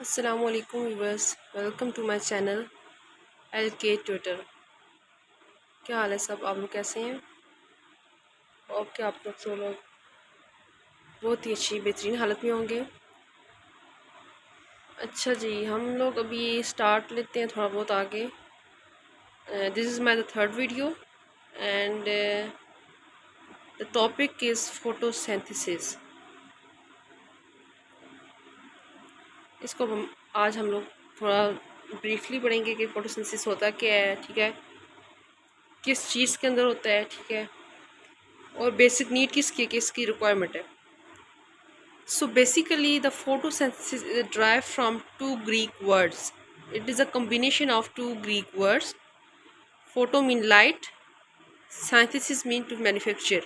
Assalamualaikum viewers, welcome to my channel LK Twitter. क्या हाल है सब, आप लोग कैसे हैं? और क्या आप लोग सब लोग बहुत ही अच्छी बेहतरीन हालत में होंगे। अच्छा जी, हम लोग अभी स्टार्ट लेते हैं थोड़ा बहुत आगे। This is my the third video and the topic is photosynthesis. इसको आज हम लोग थोड़ा ब्रीफली पढ़ेंगे कि फोटोसिंथेसिस होता क्या है, ठीक है, किस चीज़ के अंदर होता है, ठीक है, और बेसिक नीड किसकी रिक्वायरमेंट है। So basically, the photosynthesis is derived from two Greek words. It is a combination of two Greek words. Photo mean light, synthesis mean to manufacture.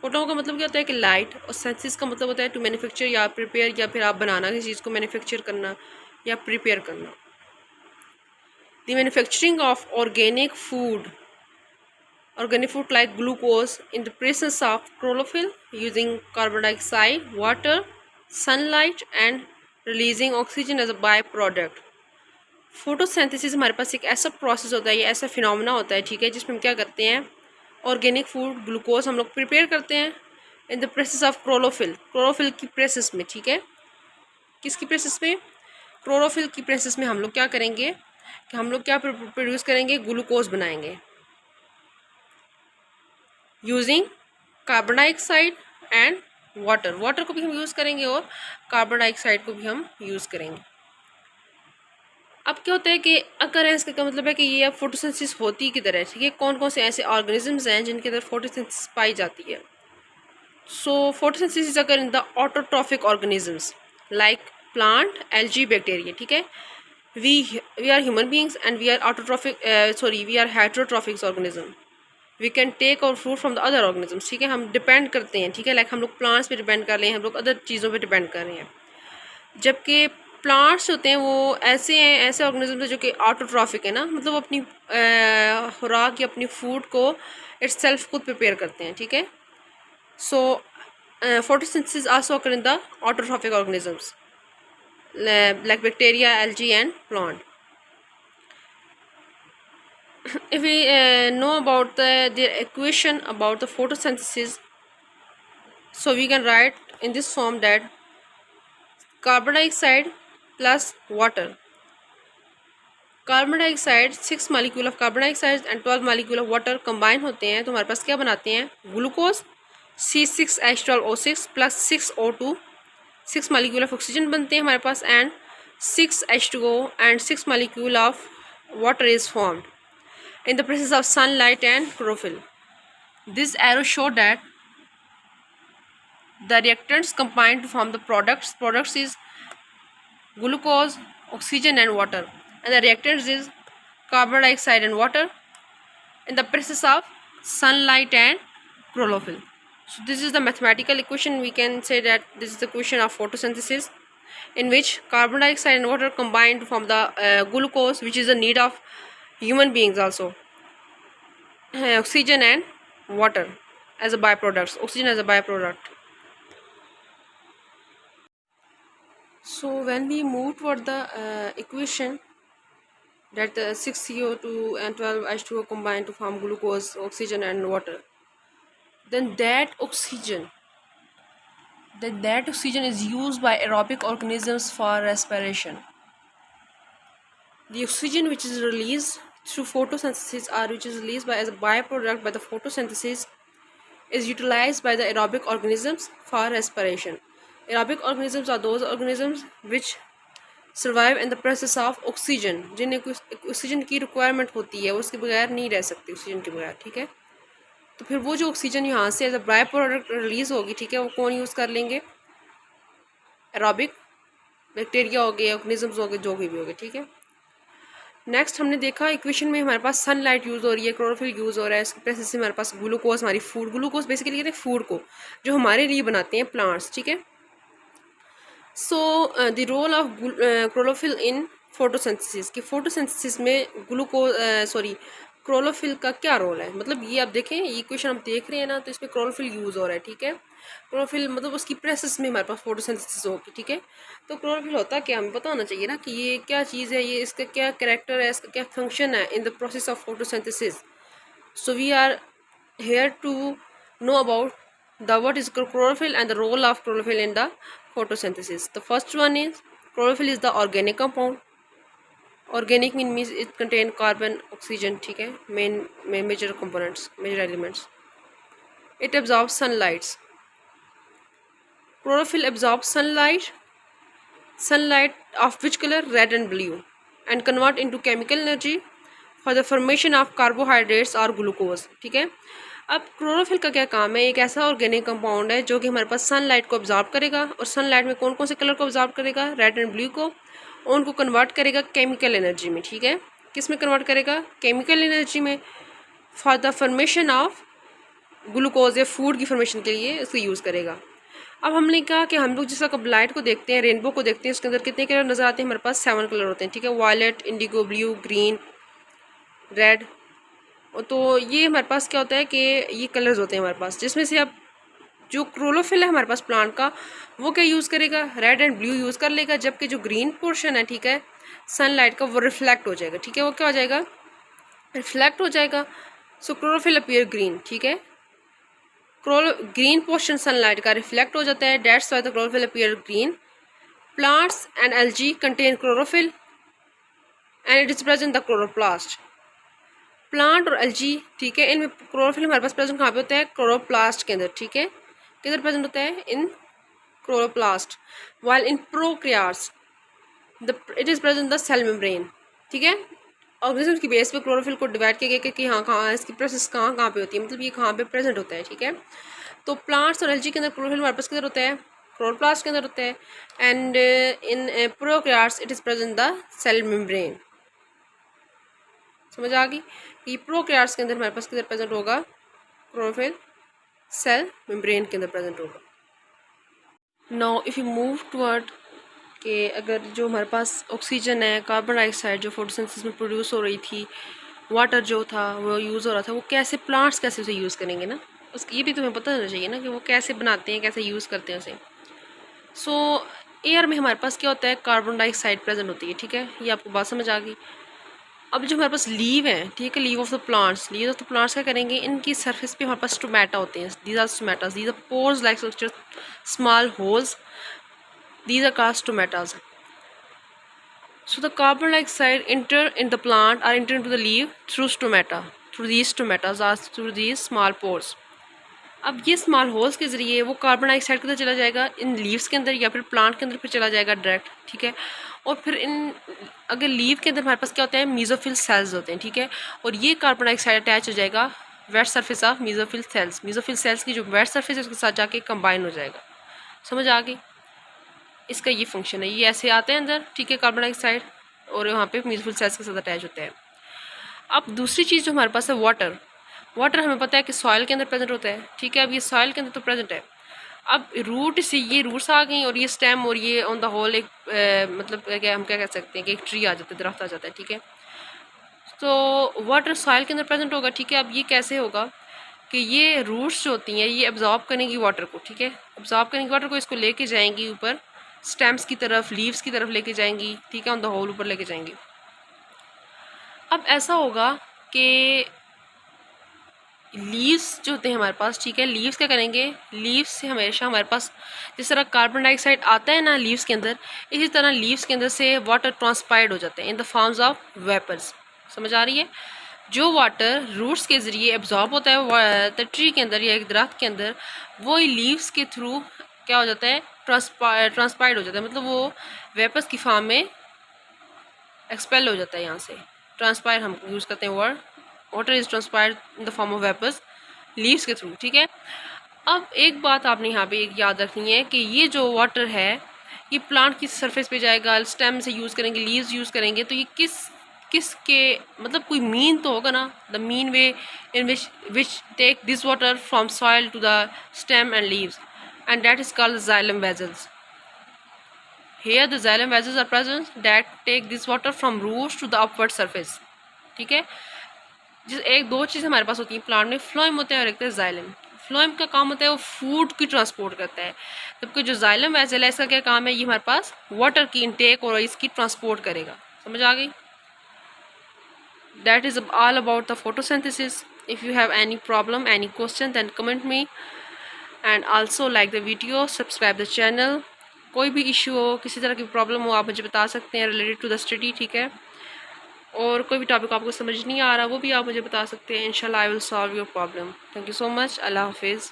Photo का मतलब क्या होता है कि लाइट, और सिंथेसिस का मतलब होता है टू मैन्युफैक्चर या प्रिपेयर, या फिर आप बनाना किसी चीज़ को मैन्युफैक्चर करना या प्रिपेयर करना। The manufacturing of organic food like glucose in the presence of chlorophyll using carbon dioxide, water, sunlight and releasing oxygen as a byproduct। Photosynthesis हमारे पास एक ऐसा प्रोसेस होता है, ये ऐसा फिनोमेना होता है, ठीक है, जिसमें हम क्या करते हैं, ऑर्गेनिक फूड ग्लूकोज हम लोग प्रिपेयर करते हैं in the process of chlorophyll की प्रोसेस में, ठीक है। किसकी प्रोसेस में? क्लोरोफिल की प्रोसेस में हम लोग क्या करेंगे कि हम लोग क्या प्रोड्यूस करेंगे, ग्लूकोज बनाएंगे using carbon dioxide and water को भी हम यूज़ करेंगे और कार्बन डाइऑक्साइड को भी हम यूज़ करेंगे। अब क्या होता है कि अकरेंस का मतलब है कि ये अब फोटोसिंथेसिस होती किधर है, ठीक है, कौन कौन से ऐसे ऑर्गेनिजम्स हैं जिनके अंदर फोटोसिंथेसिस पाई जाती है। So photosynthesis occur in the autotrophic organisms like plant, algae, bacteria, ठीक है। We are human beings and we are we are heterotrophic organism. We can take our fruit from the other organisms, ठीक है, हम depend करते हैं, ठीक है, like हम लोग प्लांट्स पे डिपेंड कर रहे हैं, हम लोग अदर चीज़ों पे डिपेंड कर रहे हैं। जबकि प्लांट्स होते हैं वो ऐसे ऑर्गेनिज्म है जो कि ऑटोट्रॉफिक है ना, मतलब अपनी खुराक या अपनी फूड को इट्स सेल्फ खुद प्रिपेयर करते हैं, ठीक है। So photosynthesis also occur in the autotrophic organisms like bacteria, algae and plant. If we know about their equation about the photosynthesis, so we can write in this form that carbon dioxide plus water. Carbon dioxide 6 molecule of carbon dioxide and 12 molecule of water combine होते हैं तो हमारे पास क्या बनाते हैं, glucose C6H12O6 plus 6O2, 6 molecule of oxygen बनते हैं हमारे पास and 6H2O and 6 molecule of water is formed in the presence of sunlight and chlorophyll. This arrow show that the reactants combine to form the products. Products is glucose, oxygen and water, and the reactants is carbon dioxide and water in the presence of sunlight and chlorophyll. So this is the mathematical equation. We can say that this is the equation of photosynthesis in which carbon dioxide and water combine to form the glucose, which is a need of human beings also, oxygen and water as a byproduct, oxygen as a byproduct. So when we move toward the equation that 6CO2 and 12H2O combine to form glucose, oxygen and water, then that oxygen is used by aerobic organisms for respiration. The oxygen which is released through photosynthesis or which is released by as a byproduct by the photosynthesis is utilized by the aerobic organisms for respiration. Aerobic organisms are those organisms which survive in the presence of oxygen, जिन्हें oxygen की requirement होती है, वो उसके बगैर नहीं रह सकती, ऑक्सीजन के बगैर, ठीक है। तो फिर वो जो ऑक्सीजन यहाँ से as a byproduct release होगी, ठीक है, वो कौन यूज़ कर लेंगे, एरोबिक, बैक्टीरिया हो गए, ऑर्गेनिजम्स हो गए, जो भी हो गए, ठीक है। नेक्स्ट हमने देखा इक्वेशन में हमारे पास सनलाइट यूज़ हो रही है, क्लोरोफिल यूज़ हो रहा है, इसके प्रोसेस से हमारे पास ग्लूकोज, हमारी फूड, ग्लूकोज बेसिकली कहते हैं फूड को जो हमारे लिए बनाते हैं प्लांट्स, ठीक है। So the role of chlorophyll in photosynthesis, कि फोटोसिंथेसिस में क्लोरोफिल का क्या रोल है, मतलब ये आप देखें, ये क्वेश्चन हम देख रहे हैं ना, तो इसमें क्लोरोफिल यूज़ हो रहा है, ठीक है। क्लोरोफिल मतलब उसकी प्रोसेस में हमारे पास फोटोसिंथेसिस होगी, ठीक है। तो क्लोरोफिल होता क्या, हमें पता होना चाहिए ना कि ये क्या चीज़ है, ये इसका क्या कैरेक्टर है, इसका क्या फंक्शन है in the process of photosynthesis. So we are here to know about the what is chlorophyll and the role of chlorophyll in the photosynthesis. The first one is chlorophyll is the organic compound. Organic means it contain carbon, oxygen, ठीक है, main major components, major elements. It absorbs sunlight. Chlorophyll absorbs sunlight of which color, red and blue, and convert into chemical energy for the formation of carbohydrates or glucose, ठीक है। अब chlorophyll का क्या काम है, एक ऐसा ऑर्गेनिक कंपाउंड है जो कि हमारे पास सनलाइट को ऑब्जॉर्ब करेगा, और सनलाइट में कौन कौन से कलर को ऑब्जॉर्ब करेगा, रेड एंड ब्लू को, और उनको कन्वर्ट करेगा केमिकल एनर्जी में, ठीक है। किस में कन्वर्ट करेगा, केमिकल एनर्जी में, for the formation of glucose या फूड की फॉर्मेशन के लिए इसको यूज़ करेगा। अब हमने कहा कि हम लोग जिस वक्त लाइट को देखते हैं, रेनबो को देखते हैं, उसके अंदर कितने कलर नज़र आते हैं, हमारे पास 7 कलर होते हैं, ठीक है। Violet, indigo, blue, green, red. तो ये हमारे पास क्या होता है कि ये कलर्स होते हैं हमारे पास, जिसमें से अब जो क्लोरोफिल है हमारे पास प्लांट का, वो क्या यूज़ करेगा, रेड एंड ब्लू यूज़ कर लेगा, जबकि जो ग्रीन पोर्शन है, ठीक है, सनलाइट का, वो रिफ्लेक्ट हो जाएगा, ठीक है। वो क्या हो जाएगा, रिफ्लेक्ट हो जाएगा। सो क्लोरोफिल अपीयर ग्रीन, ठीक है। ग्रीन पोर्शन सनलाइट का रिफ्लेक्ट हो जाता है, that's why the chlorophyll appear green. Plants and algae contain chlorophyll and it is present the chloroplast. Plant और एल्गी, ठीक है, इनमें क्लोरोफिल हमारे पास प्रेजेंट कहाँ पे होता है, क्लोरोप्लास्ट के अंदर, ठीक है। किधर प्रेजेंट होता है, in chloroplast. While in prokaryotes it is present the cell membrane, ठीक है। ऑर्गेनिज्म की बेस पे क्लोरोफिल को डिवाइड किया गया कि हाँ कहाँ इसकी प्रोसेस कहाँ कहाँ पे होती है, मतलब ये कहाँ पे प्रेजेंट होता है, ठीक है। तो प्लांट्स और एल्गी के अंदर क्लोरोफिल हमारे पास किधर होता है, क्लोरोप्लास्ट के अंदर होता है, and in prokaryotes it is present the cell membrane. समझ आ गई, ये प्रोकैरियोट्स के अंदर हमारे पास किधर प्रेजेंट होगा, क्लोरोफिल सेल मेम्ब्रेन के अंदर प्रेजेंट होगा। Now if you move toward कि अगर जो हमारे पास ऑक्सीजन है, कार्बन डाइऑक्साइड जो फोटोसिंथेसिस में प्रोड्यूस हो रही थी, वाटर जो था वो यूज़ हो रहा था, वो कैसे प्लांट्स कैसे उसे यूज़ करेंगे ना, उसकी ये भी तुम्हें पता होना चाहिए ना कि वो कैसे बनाते हैं, कैसे यूज़ करते हैं उसे। सो एयर में हमारे पास क्या होता है, कार्बन डाइऑक्साइड प्रेजेंट होती है, ठीक है, ये आपको बात समझ आ गई। अब जो हमारे पास लीव है, ठीक है, leave of the plants, leave of the plants क्या करेंगे, इनकी सरफेस पे हमारे पास स्टोमेटा होते हैं, these are stomatas, these are pores like structure, small holes, these are called stomatas. So the carbon dioxide enter in the plant or enter into the leaf through stomata, through these stomatas or through these small pores. अब ये small holes के ज़रिए वो carbon dioxide के अंदर चला जाएगा, in leaves के अंदर या फिर प्लांट के अंदर फिर चला जाएगा डायरेक्ट, ठीक है। और फिर इन अगर लीव के अंदर हमारे पास क्या होता है, मीजोफिल सेल्स होते हैं, ठीक है, और ये कार्बन डाइऑक्साइड अटैच हो जाएगा wet surface of mesophyll cells, mesophyll cells की जो वेट सरफेस है उसके साथ जाके कंबाइन हो जाएगा। समझ आ गई, इसका ये फंक्शन है, ये ऐसे आते हैं अंदर, ठीक है, कार्बन डाइऑक्साइड, और यहाँ पे म्यूजिफुल सेल्स के साथ अटैच होते हैं। अब दूसरी चीज़ जो हमारे पास है वाटर, वाटर हमें पता है कि सॉइल के अंदर प्रेजेंट होता है, ठीक है। अब ये सॉइल के अंदर तो प्रेजेंट है, अब रूट से ये रूट्स आ गई और ये स्टेम और ये ऑन द होल एक मतलब क्या हम क्या कह सकते हैं कि एक ट्री आ जाता है, दरख्त आ जाता है, ठीक है। तो वाटर सॉइल के अंदर प्रेजेंट होगा, ठीक है। अब ये कैसे होगा कि ये रूट्स जो होती हैं ये एब्जॉर्ब करेंगी वाटर को, ठीक है, एब्जॉर्ब करेंगी वाटर को, इसको लेके जाएंगी ऊपर स्टेम्स की तरफ, लीव्स की तरफ लेके जाएंगी, ठीक है, ऑन द होल ऊपर लेके जाएंगी। अब ऐसा होगा कि लीव्स जो होते हैं हमारे पास, ठीक है, लीव्स क्या करेंगे, लीव्स से हमेशा हमारे पास जिस तरह कार्बन डाइऑक्साइड आता है ना लीव्स के अंदर, इसी तरह लीव्स के अंदर से वाटर ट्रांसपायर्ड हो जाते हैं in the forms of vapours. समझ आ रही है, जो वाटर रूट्स के ज़रिए एब्जॉर्ब होता है ट्री के अंदर या एक दरख्त के अंदर, वो लीव्स के थ्रू क्या हो जाता है, ट्रांसपायर्ड हो जाता है, मतलब वो वेपर्स की फॉर्म में एक्सपेल हो जाता है। यहाँ से ट्रांसपायर हम यूज़ करते हैं word, water is transpired in the form of vapours leaves के थ्रू, ठीक है। अब एक बात आपने यहाँ पे एक याद रखनी है कि ये जो वाटर है ये प्लांट की सरफेस पे जाएगा, स्टेम से यूज़ करेंगे, लीव्स यूज़ करेंगे, तो ये किसके मतलब कोई मीन तो होगा ना, the mean way in which take this water from soil to the stem and leaves, and that is called the xylem vessels. Here the xylem vessels are present that take this water from roots to the upward surface, ठीक है। जिस एक दो चीज़ हमारे पास होती हैं plant में, phloem होता है और एक होता है जाइलम। फ्लोएम का काम होता है वो फूड की ट्रांसपोर्ट करता है, जबकि जो जाइलम वेसल है इसका क्या काम है, ये हमारे पास वाटर की इनटेक और इसकी ट्रांसपोर्ट करेगा। समझ आ गई? That is all about the photosynthesis. If you have any problem, any question, then comment me, and also like the video, subscribe the channel. कोई भी इशू हो, किसी तरह की प्रॉब्लम हो, आप मुझे बता सकते हैं रिलेटेड टू द स्टडी, ठीक है। और कोई भी टॉपिक आपको समझ नहीं आ रहा वो भी आप मुझे बता सकते हैं। इंशाल्लाह I will solve your problem. Thank you so much. अल्लाह हाफिज़।